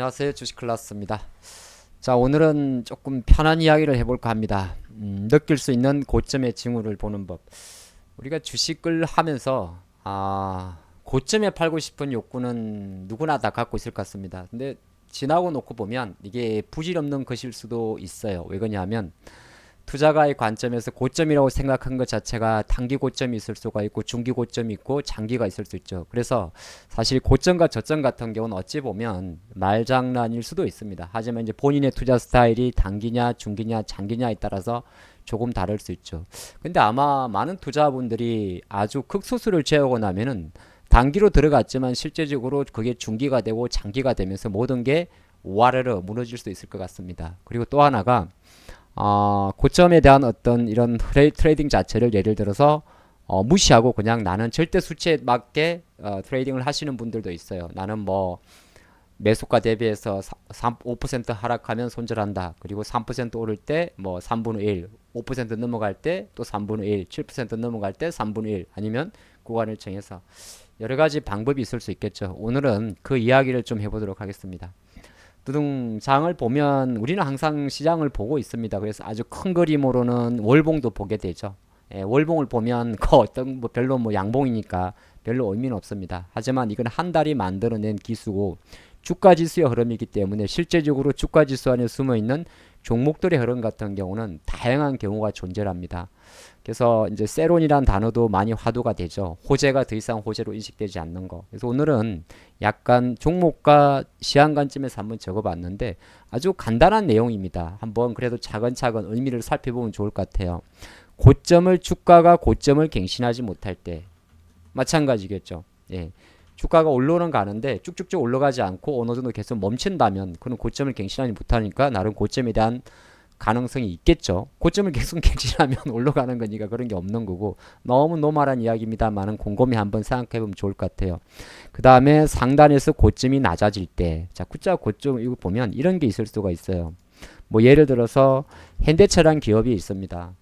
안녕하세요. 주식클라스입니다. 자, 오늘은 조금 편한 이야기를 해볼까 합니다. 느낄 수 있는 고점의 징후를 보는 법. 우리가 주식을 하면서 고점에 팔고 싶은 욕구는 누구나 다 갖고 있을 것 같습니다. 근데 지나고 놓고 보면 이게 부질없는 것일 수도 있어요. 왜 그러냐면 투자가의 관점에서 고점이라고 생각한 것 자체가 단기 고점이 있을 수가 있고 중기 고점이 있고 장기가 있을 수 있죠. 그래서 사실 고점과 저점 같은 경우는 어찌 보면 말장난일 수도 있습니다. 하지만 이제 본인의 투자 스타일이 단기냐 중기냐 장기냐에 따라서 조금 다를 수 있죠. 근데 아마 많은 투자분들이 아주 극소수를 제외하고 나면은 단기로 들어갔지만 실제적으로 그게 중기가 되고 장기가 되면서 모든 게 와르르 무너질 수 있을 것 같습니다. 그리고 또 하나가 고점에 대한 어떤 이런 트레이딩 자체를 예를 들어서 무시하고 그냥 나는 절대 수치에 맞게 트레이딩을 하시는 분들도 있어요. 나는 뭐 매수가 대비해서 5% 하락하면 손절한다. 그리고 3% 오를 때 뭐 3분의 1, 5% 넘어갈 때 또 3분의 1, 7% 넘어갈 때 3분의 1 아니면 구간을 정해서 여러 가지 방법이 있을 수 있겠죠. 오늘은 그 이야기를 좀 해보도록 하겠습니다. 두둥장을 보면 우리는 항상 시장을 보고 있습니다. 그래서 아주 큰 그림으로는 월봉도 보게 되죠. 월봉을 보면 그 어떤 뭐 별로 뭐 양봉이니까 별로 의미는 없습니다. 하지만 이건 한 달이 만들어낸 기수고 주가 지수의 흐름이기 때문에 실제적으로 주가 지수 안에 숨어 있는 종목들의 흐름 같은 경우는 다양한 경우가 존재합니다. 그래서 이제 세론이란 단어도 많이 화두가 되죠. 호재가 더 이상 호재로 인식되지 않는 거. 그래서 오늘은 약간 종목과 시한 관점에서 한번 적어봤는데 아주 간단한 내용입니다. 한번 그래도 차근차근 의미를 살펴보면 좋을 것 같아요. 주가가 고점을 갱신하지 못할 때 마찬가지겠죠. 예. 주가가 올라오는 가는데 쭉쭉쭉 올라가지 않고 어느 정도 계속 멈춘다면 그는 고점을 갱신하지 못하니까 나름 고점에 대한 가능성이 있겠죠. 고점을 계속 갱신하면 올라가는 거니까 그런 게 없는 거고 너무 노멀한 이야기입니다만은 곰곰이 한번 생각해보면 좋을 것 같아요. 그 다음에 상단에서 고점이 낮아질 때, 자, 구자 고점 이거 보면 이런 게 있을 수가 있어요. 뭐 예를 들어서 현대차란 기업이 있습니다.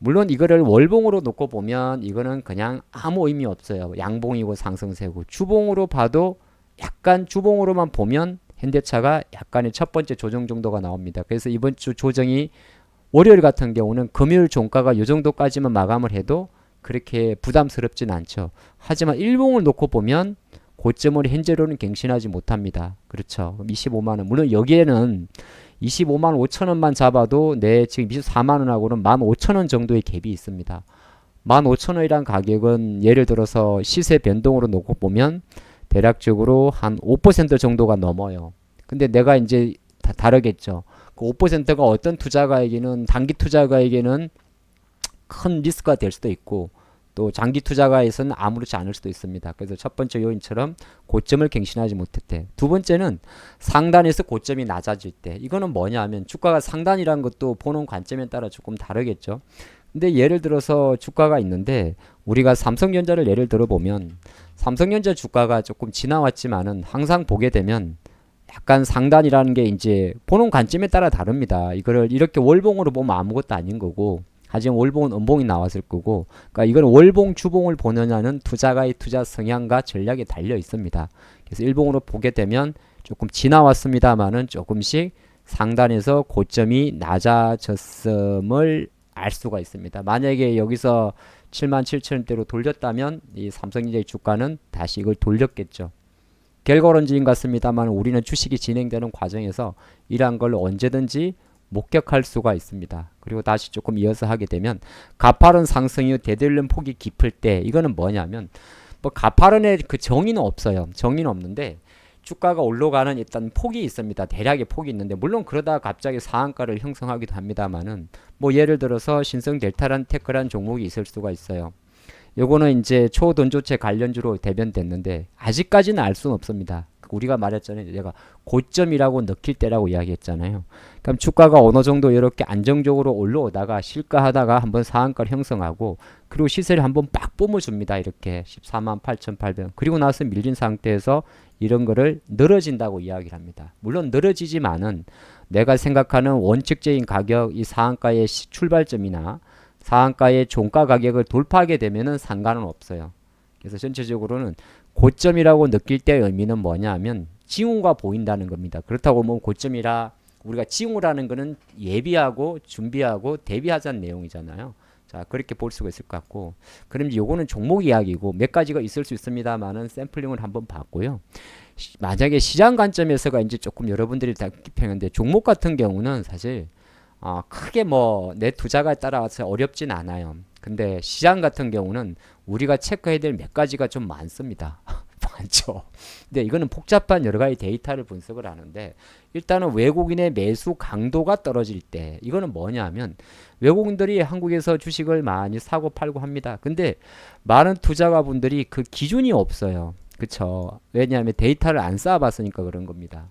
물론 이거를 월봉으로 놓고 보면 이거는 그냥 아무 의미 없어요. 양봉이고 상승세고 주봉으로 봐도 약간 주봉으로만 보면 현대차가 약간의 첫 번째 조정 정도가 나옵니다. 그래서 이번 주 조정이 월요일 같은 경우는 금요일 종가가 이 정도까지만 마감을 해도 그렇게 부담스럽진 않죠. 하지만 일봉을 놓고 보면 고점을 현재로는 갱신하지 못합니다. 그렇죠. 25만원. 물론 여기에는 25만 5천원만 잡아도 내 지금 24만원하고는 15,000원 정도의 갭이 있습니다. 15,000원이란 가격은 예를 들어서 시세 변동으로 놓고 보면 대략적으로 한 5% 정도가 넘어요. 근데 내가 이제 다르겠죠. 그 5%가 어떤 투자가에게는 단기 투자가에게는 큰 리스크가 될 수도 있고 또 장기 투자가에서는 아무렇지 않을 수도 있습니다. 그래서 첫 번째 요인처럼 고점을 갱신하지 못했대. 두 번째는 상단에서 고점이 낮아질 때. 이거는 뭐냐 하면 주가가 상단이라는 것도 보는 관점에 따라 조금 다르겠죠. 근데 예를 들어서 주가가 있는데 우리가 삼성전자를 예를 들어보면 삼성전자 주가가 조금 지나왔지만은 항상 보게 되면 약간 상단이라는 게 이제 보는 관점에 따라 다릅니다. 이거를 이렇게 월봉으로 보면 아무것도 아닌 거고 하지만 월봉은 음봉이 나왔을 거고 그러니까 이건 월봉 주봉을 보느냐는 투자가의 투자 성향과 전략에 달려 있습니다. 그래서 일봉으로 보게 되면 조금 지나왔습니다만은 조금씩 상단에서 고점이 낮아졌음을 알 수가 있습니다. 만약에 여기서 77,000원대로 돌렸다면 이 삼성전자의 주가는 다시 이걸 돌렸겠죠. 결과론적인 것 같습니다만 우리는 주식이 진행되는 과정에서 이러한 걸 언제든지 목격할 수가 있습니다. 그리고 다시 조금 이어서 하게 되면 가파른 상승이 되돌림 폭이 깊을 때 이거는 뭐냐면 뭐 가파른의 그 정의는 없어요. 정의는 없는데 주가가 올라가는 일단 폭이 있습니다. 대략의 폭이 있는데 물론 그러다 갑자기 상한가를 형성하기도 합니다만은 뭐 예를 들어서 신성 델타란 테크란 종목이 있을 수가 있어요. 요거는 이제 초던조체 관련주로 대변됐는데 아직까지는 알 수는 없습니다. 우리가 말했잖아요. 내가 고점이라고 느낄 때라고 이야기했잖아요. 그럼 주가가 어느 정도 이렇게 안정적으로 올라오다가 실가하다가 한번 상한가를 형성하고 그리고 시세를 한번 빡 뿜어줍니다. 이렇게 14만 8,800원. 그리고 나서 밀린 상태에서 이런 거를 늘어진다고 이야기를 합니다. 물론 늘어지지만은 내가 생각하는 원칙적인 가격 이 상한가의 출발점이나 상한가의 종가 가격을 돌파하게 되면은 상관은 없어요. 그래서 전체적으로는 고점이라고 느낄 때의 의미는 뭐냐 하면 징후가 보인다는 겁니다. 그렇다고 뭐 고점이라 우리가 징후라는 거는 예비하고 준비하고 대비하자는 내용이잖아요. 자, 그렇게 볼 수가 있을 것 같고, 그럼 요거는 종목 이야기고 몇 가지가 있을 수 있습니다만은 샘플링을 한번 봤고요. 만약에 시장 관점에서가 이제 조금 여러분들이 다 깊이는데, 종목 같은 경우는 사실 크게 뭐 내 투자가에 따라서 어렵진 않아요. 근데 시장 같은 경우는 우리가 체크해야 될 몇 가지가 좀 많습니다. 많죠. 근데 이거는 복잡한 여러 가지 데이터를 분석을 하는데, 일단은 외국인의 매수 강도가 떨어질 때, 이거는 뭐냐면 외국인들이 한국에서 주식을 많이 사고 팔고 합니다. 근데 많은 투자가분들이 그 기준이 없어요. 그쵸? 왜냐하면 데이터를 안 쌓아봤으니까 그런 겁니다.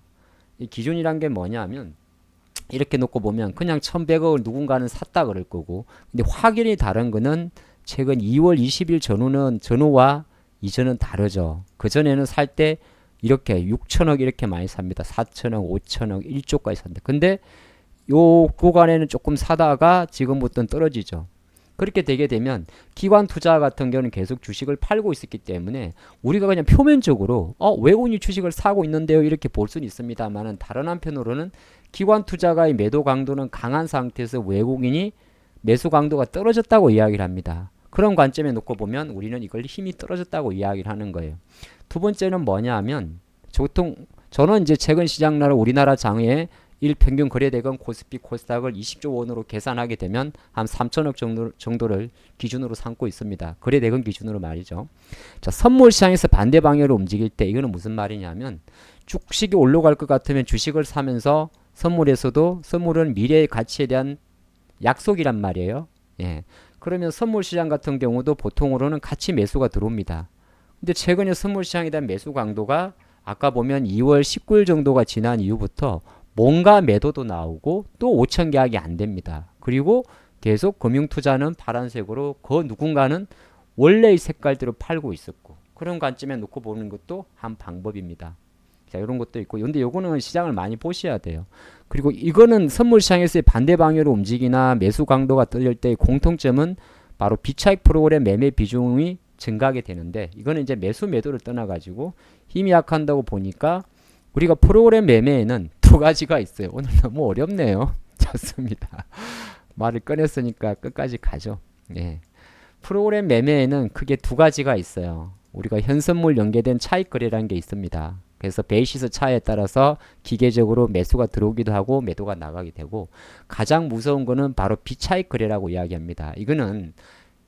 이 기준이란 게 뭐냐면, 이렇게 놓고 보면 그냥 1100억을 누군가는 샀다 그럴 거고, 근데 확연히 다른 거는 최근 2월 20일 전후와 이전은 다르죠. 그전에는 살 때 이렇게 6천억 이렇게 많이 삽니다. 4천억, 5천억, 1조까지 삽니다. 근데 요 구간에는 조금 사다가 지금부터는 떨어지죠. 그렇게 되게 되면 기관 투자 같은 경우는 계속 주식을 팔고 있었기 때문에 우리가 그냥 표면적으로 외국인이 주식을 사고 있는데요 이렇게 볼 수는 있습니다만은, 다른 한편으로는 기관 투자가의 매도 강도는 강한 상태에서 외국인이 매수 강도가 떨어졌다고 이야기를 합니다. 그런 관점에 놓고 보면 우리는 이걸 힘이 떨어졌다고 이야기를 하는 거예요. 두 번째는 뭐냐 하면, 저는 이제 최근 시장날 우리나라 장외 일평균 거래대금 코스피 코스닥을 20조 원으로 계산하게 되면 한 3천억 정도를 기준으로 삼고 있습니다. 거래대금 기준으로 말이죠. 자, 선물 시장에서 반대 방향으로 움직일 때 이거는 무슨 말이냐면, 주식이 올라갈 것 같으면 주식을 사면서 선물은 미래의 가치에 대한 약속이란 말이에요. 예. 그러면 선물 시장 같은 경우도 보통으로는 같이 매수가 들어옵니다. 근데 최근에 선물 시장에 대한 매수 강도가 아까 보면 2월 19일 정도가 지난 이후부터 뭔가 매도도 나오고 또 5천 계약이 안 됩니다. 그리고 계속 금융투자는 파란색으로 그 누군가는 원래의 색깔대로 팔고 있었고, 그런 관점에 놓고 보는 것도 한 방법입니다. 자, 이런 것도 있고, 근데 요거는 시장을 많이 보셔야 돼요. 그리고 이거는 선물 시장에서의 반대 방향으로 움직이나 매수 강도가 떨릴 때의 공통점은 바로 비차익 프로그램 매매 비중이 증가하게 되는데, 이거는 이제 매도를 떠나가지고 힘이 약한다고 보니까 우리가 프로그램 매매에는 두 가지가 있어요. 오늘 너무 어렵네요. 좋습니다. 말을 꺼냈으니까 끝까지 가죠. 예. 프로그램 매매에는 크게 두 가지가 있어요. 우리가 현선물 연계된 차익 거래라는 게 있습니다. 그래서 베이시스 차에 따라서 기계적으로 매수가 들어오기도 하고 매도가 나가게 되고, 가장 무서운 거는 바로 비차익 거래라고 이야기합니다. 이거는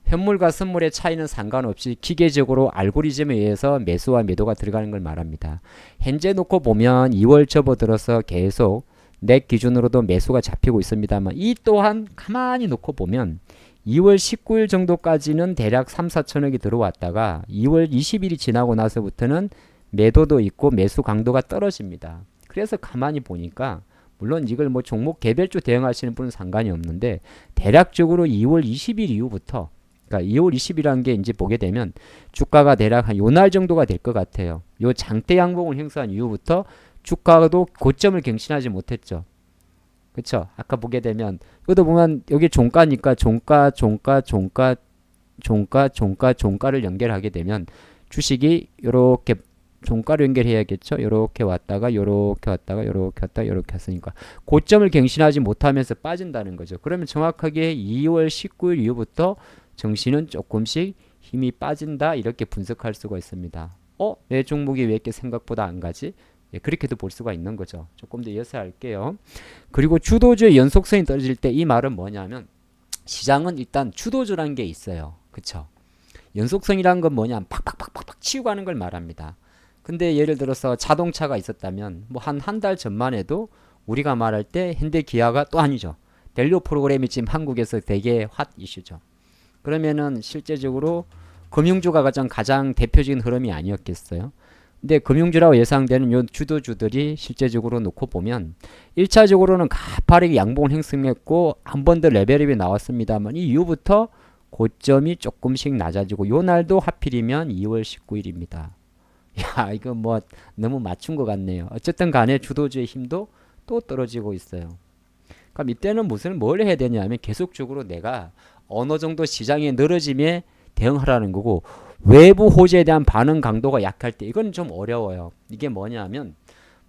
현물과 선물의 차이는 상관없이 기계적으로 알고리즘에 의해서 매수와 매도가 들어가는 걸 말합니다. 현재 놓고 보면 2월 접어들어서 계속 넥 기준으로도 매수가 잡히고 있습니다만, 이 또한 가만히 놓고 보면 2월 19일 정도까지는 대략 3, 4천억이 들어왔다가 2월 20일이 지나고 나서부터는 매도도 있고 매수 강도가 떨어집니다. 그래서 가만히 보니까, 물론 이걸 뭐 종목 개별주 대응하시는 분은 상관이 없는데, 대략적으로 2월 20일 이후부터, 그러니까 2월 20일이라는 게 이제 보게 되면 주가가 대략 한 요 날 정도가 될 것 같아요. 요 장대 양봉을 행사한 이후부터 주가도 고점을 갱신하지 못했죠. 그쵸? 아까 보게 되면 이것도 보면 여기 종가니까 종가를 연결하게 되면 주식이 요렇게 종가를 연결해야겠죠. 요렇게 왔다가 요렇게 왔다가 요렇게 왔다가 요렇게 왔으니까 고점을 갱신하지 못하면서 빠진다는 거죠. 그러면 정확하게 2월 19일 이후부터 정신은 조금씩 힘이 빠진다, 이렇게 분석할 수가 있습니다. 내 종목이 왜 이렇게 생각보다 안 가지? 예, 그렇게도 볼 수가 있는 거죠. 조금 더 이어서 할게요. 그리고 주도주의 연속성이 떨어질 때 이 말은 뭐냐면, 시장은 일단 주도주라는 게 있어요. 그쵸? 연속성이라는 건 뭐냐면 팍팍팍팍 치고 가는 걸 말합니다. 근데 예를 들어서 자동차가 있었다면 뭐 한 달 전만 해도 우리가 말할 때 현대기아가 또 아니죠. 델리오 프로그램이 지금 한국에서 되게 핫 이슈죠. 그러면은 실제적으로 금융주가 가장 대표적인 흐름이 아니었겠어요. 근데 금융주라고 예상되는 요 주도주들이 실제적으로 놓고 보면 1차적으로는 가파르게 양봉을 형성했고 한 번 더 레벨업이 나왔습니다만, 이 이후부터 고점이 조금씩 낮아지고, 요 날도 하필이면 2월 19일입니다. 야, 이거 뭐 너무 맞춘 것 같네요. 어쨌든 간에 주도주의 힘도 또 떨어지고 있어요. 그럼 이때는 뭘 해야 되냐면, 계속적으로 내가 어느 정도 시장의 늘어짐에 대응하라는 거고, 외부 호재에 대한 반응 강도가 약할 때 이건 좀 어려워요. 이게 뭐냐면,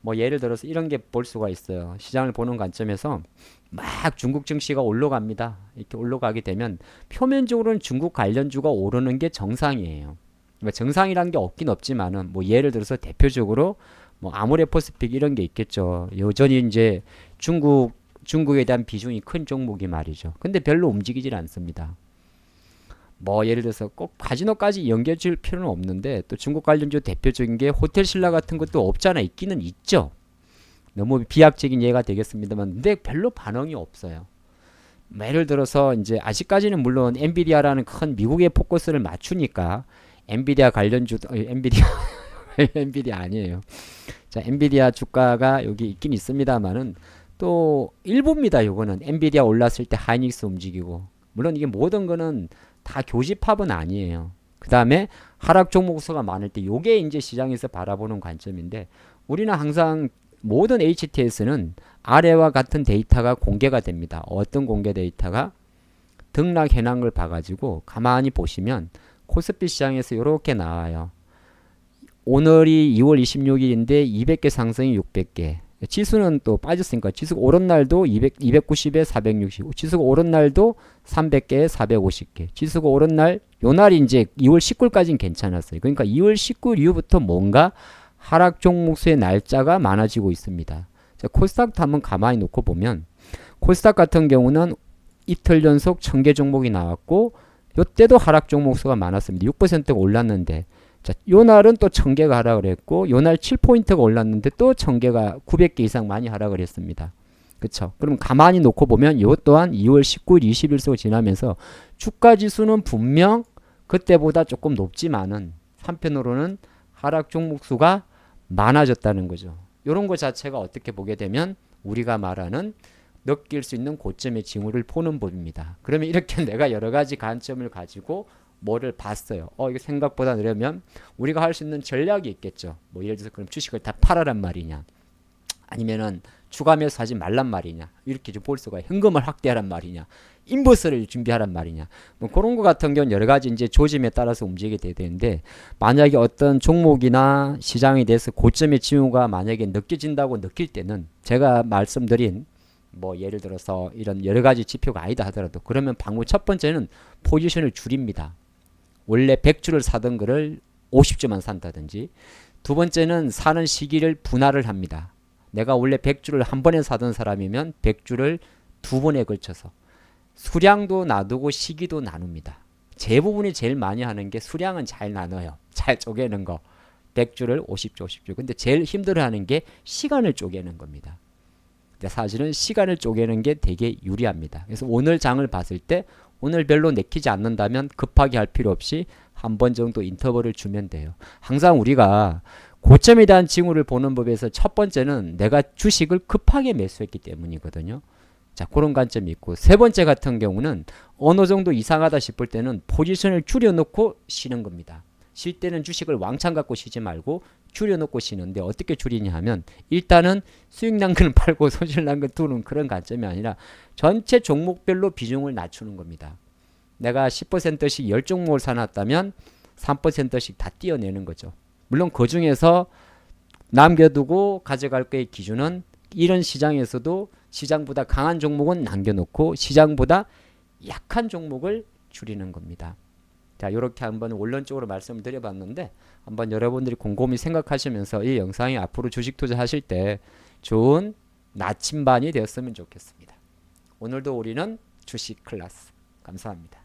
뭐 예를 들어서 이런 게 볼 수가 있어요. 시장을 보는 관점에서 막 중국 증시가 올라갑니다. 이렇게 올라가게 되면 표면적으로는 중국 관련주가 오르는 게 정상이에요. 그러니까 정상이란 게 없긴 없지만은 뭐 예를 들어서 대표적으로 뭐 아모레퍼시픽 이런 게 있겠죠. 여전히 이제 중국에 대한 비중이 큰 종목이 말이죠. 근데 별로 움직이질 않습니다. 뭐 예를 들어서 꼭 카지노까지 연결줄 필요는 없는데 또 중국 관련주 대표적인 게 호텔 신라 같은 것도 없잖아. 있기는 있죠. 너무 비약적인 예가 되겠습니다만 근데 별로 반응이 없어요. 뭐 예를 들어서 이제 아직까지는 물론 엔비디아라는 큰 미국의 포커스를 맞추니까 엔비디아 관련주 엔비디아 엔비디아 아니에요. 자, 엔비디아 주가가 여기 있긴 있습니다만은 또 일부입니다. 요거는 엔비디아 올랐을 때 하이닉스 움직이고 물론 이게 모든 거는 다 교집합은 아니에요. 그 다음에 하락 종목수가 많을 때 요게 이제 시장에서 바라보는 관점인데 우리는 항상 모든 HTS는 아래와 같은 데이터가 공개가 됩니다. 어떤 공개 데이터가 등락 현황을 봐가지고 가만히 보시면 코스피 시장에서 이렇게 나와요. 오늘이 2월 26일인데 200개 상승이 600개. 지수는 또 빠졌으니까 지수가 오른 날도 290에 460, 지수가 오른 날도 300개에 450개. 지수가 오른 날, 요 날이 이제 2월 19일까지는 괜찮았어요. 그러니까 2월 19일 이후부터 뭔가 하락 종목수의 날짜가 많아지고 있습니다. 자, 코스닥도 한번 가만히 놓고 보면 코스닥 같은 경우는 이틀 연속 1000개 종목이 나왔고 요때도 하락 종목수가 많았습니다. 6%가 올랐는데 자, 요 날은 또 1000개가 하락을 했고 요 날 7포인트가 올랐는데 또 1000개가 900개 이상 많이 하락을 했습니다. 그쵸? 그럼 가만히 놓고 보면 요 또한 2월 19일, 20일 지나면서 주가 지수는 분명 그때보다 조금 높지만은 한편으로는 하락 종목 수가 많아졌다는 거죠. 요런 거 자체가 어떻게 보게 되면 우리가 말하는 느낄 수 있는 고점의 징후를 보는 법입니다. 그러면 이렇게 내가 여러 가지 관점을 가지고 뭐를 봤어요. 이거 생각보다 느려면 우리가 할 수 있는 전략이 있겠죠. 뭐 예를 들어서 그럼 주식을 다 팔아란 말이냐, 아니면은 추가 매수하지 말란 말이냐, 이렇게 좀 볼 수가 현금을 확대하란 말이냐, 인버스를 준비하란 말이냐, 뭐 그런 거 같은 경우는 여러 가지 이제 조짐에 따라서 움직이게 되는데 만약에 어떤 종목이나 시장에 대해서 고점의 징후가 만약에 느껴진다고 느낄 때는 제가 말씀드린 뭐 예를 들어서 이런 여러 가지 지표가 아니다 하더라도 그러면 방법 첫 번째는 포지션을 줄입니다. 원래 100주를 사던 거를 50주만 산다든지 두 번째는 사는 시기를 분할을 합니다. 내가 원래 100주를 한 번에 사던 사람이면 100주를 두 번에 걸쳐서 수량도 놔두고 시기도 나눕니다. 제 부분이 제일 많이 하는 게 수량은 잘 나눠요. 잘 쪼개는 거. 100주를 50주 50주. 근데 제일 힘들어하는 게 시간을 쪼개는 겁니다. 근데 사실은 시간을 쪼개는 게 되게 유리합니다. 그래서 오늘 장을 봤을 때 오늘 별로 내키지 않는다면 급하게 할 필요 없이 한 번 정도 인터벌을 주면 돼요. 항상 우리가 고점에 대한 징후를 보는 법에서 첫 번째는 내가 주식을 급하게 매수했기 때문이거든요. 자, 그런 관점이 있고 세 번째 같은 경우는 어느 정도 이상하다 싶을 때는 포지션을 줄여놓고 쉬는 겁니다. 쉴 때는 주식을 왕창 갖고 쉬지 말고 줄여놓고 쉬는데 어떻게 줄이냐 하면 일단은 수익 난 거는 팔고 손실 난 거 두는 그런 관점이 아니라 전체 종목별로 비중을 낮추는 겁니다. 내가 10%씩 10종목을 사놨다면 3%씩 다 띄어내는 거죠. 물론 그 중에서 남겨두고 가져갈 거의 기준은 이런 시장에서도 시장보다 강한 종목은 남겨놓고 시장보다 약한 종목을 줄이는 겁니다. 자, 이렇게 한번 원론적으로 말씀을 드려봤는데 한번 여러분들이 곰곰이 생각하시면서 이 영상이 앞으로 주식 투자하실 때 좋은 나침반이 되었으면 좋겠습니다. 오늘도 우리는 주식 클래스 감사합니다.